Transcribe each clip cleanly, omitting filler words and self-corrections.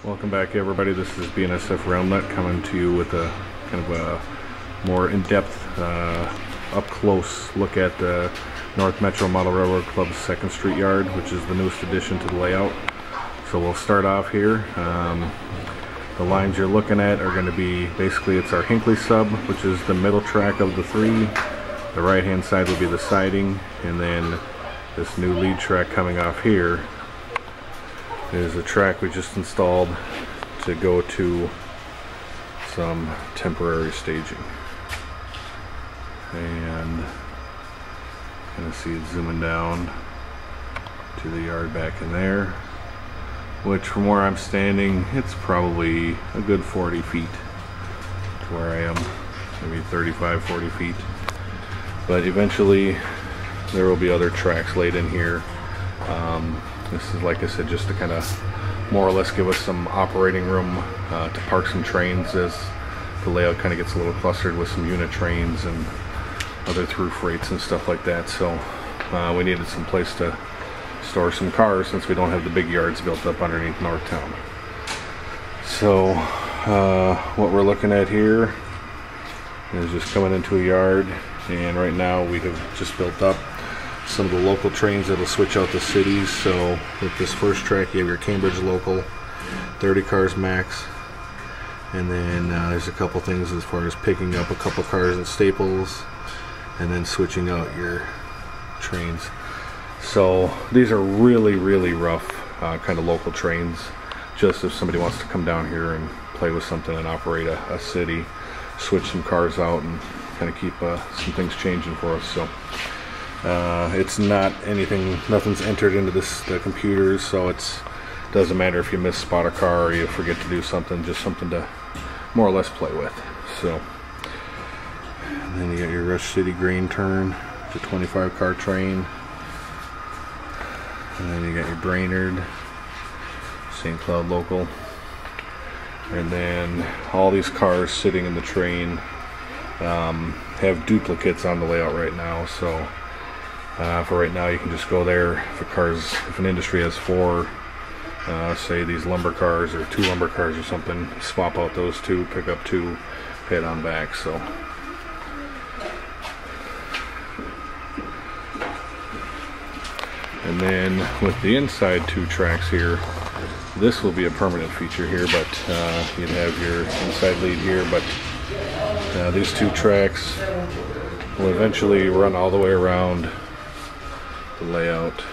Welcome back, everybody. This is BNSF RailNut coming to you with a kind of a more in-depth, up-close look at the North Metro Model Railroad Club's 2nd Street Yard, which is the newest addition to the layout. So we'll start off here. The lines you're looking at are going to be basically, it's our Hinckley sub, which is the middle track of the three. The right-hand side will be the siding, and then this new lead track coming off here is a track we just installed to go to some temporary staging. And kind of see it zooming down to the yard back in there, which from where I'm standing, it's probably a good 40 feet to where I am, maybe 35, 40 feet. But eventually there will be other tracks laid in here. This is, like I said, just to kind of more or less give us some operating room to park some trains as the layout kind of gets a little clustered with some unit trains and other through freights and stuff like that. So we needed some place to store some cars since we don't have the big yards built up underneath Northtown. So what we're looking at here is just coming into a yard, and right now we have just built up some of the local trains that'll switch out the cities. So with this first track, you have your Cambridge local, 30 cars max, and then there's a couple things as far as picking up a couple cars at Staples and then switching out your trains. So these are really rough kind of local trains, just if somebody wants to come down here and play with something and operate a city, switch some cars out and kind of keep some things changing for us. So it's not anything, nothing's entered into the computers, so it doesn't matter if you spot a car or you forget to do something, just something to more or less play with. So, and then you got your Rush City Green turn, it's a 25 car train, and then you got your Brainerd, St. Cloud local, and then all these cars sitting in the train have duplicates on the layout right now. So for right now, you can just go there. If an industry has 4, say these lumber cars or 2 lumber cars or something, swap out those 2, pick up 2, head on back. So and then with the inside 2 tracks here, this will be a permanent feature here, but you'd have your inside lead here, but these 2 tracks will eventually run all the way around the layout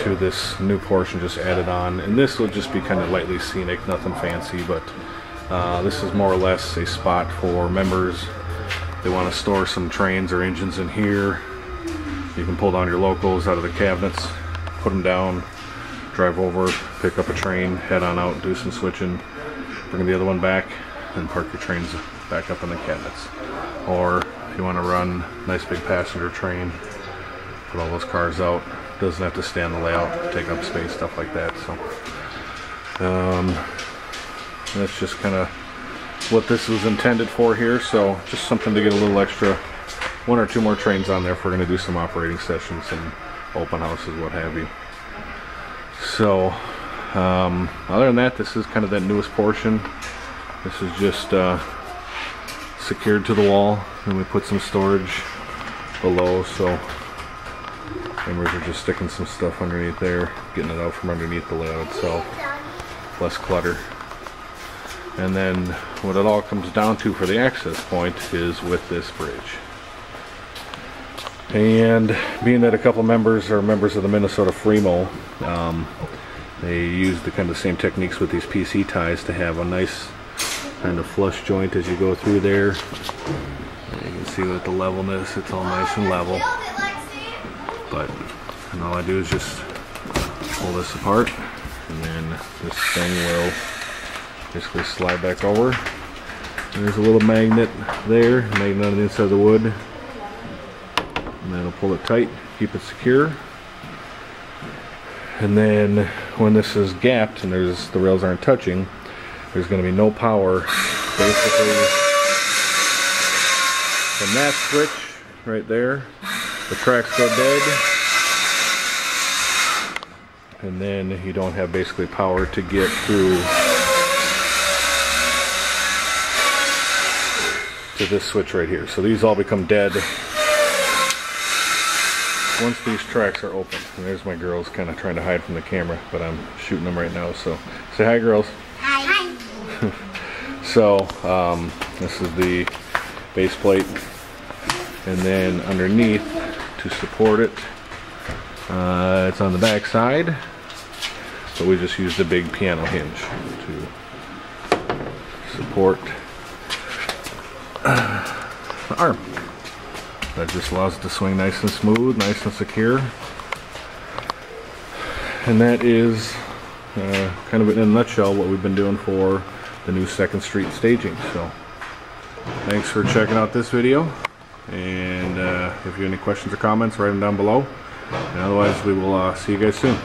to this new portion just added on, and this will just be kind of lightly scenic, nothing fancy, but this is more or less a spot for members. They want to store some trains or engines in here. You can pull down your locals out of the cabinets, put them down, drive over, pick up a train, head on out, do some switching, bring the other one back, and park your trains back up in the cabinets. Or if you want to run a nice big passenger train, put all those cars out, doesn't have to stay on the layout, take up space, stuff like that. So that's just kind of what this was intended for here. So just something to get a little extra, 1 or 2 more trains on there if we're going to do some operating sessions and open houses, what have you. So other than that, this is kind of that newest portion. This is just secured to the wall, and we put some storage below, so members are just sticking some stuff underneath there, getting it out from underneath the layout itself, less clutter. And then what it all comes down to for the access point is with this bridge. And being that a couple members are members of the Minnesota Fremo, they use the kind of same techniques with these PC ties to have a nice kind of flush joint as you go through there. And you can see with the levelness, it's all nice and level. And all I do is just pull this apart, and then this thing will basically slide back over. And there's a little magnet there, magnet on the inside of the wood, and that'll pull it tight, keep it secure. And then when this is gapped and the rails aren't touching, there's going to be no power basically from that switch right there. The tracks go dead, and then you don't have basically power to get through to this switch right here. So these all become dead once these tracks are open. And there's my girls kind of trying to hide from the camera, but I'm shooting them right now. So say hi, girls. Hi. So this is the base plate, and then underneath to support it, it's on the back side, but we just used a big piano hinge to support the arm. That just allows it to swing nice and smooth, nice and secure. And that is kind of in a nutshell what we've been doing for the new 2nd Street staging. So thanks for checking out this video, and if you have any questions or comments, write them down below, and otherwise we will see you guys soon.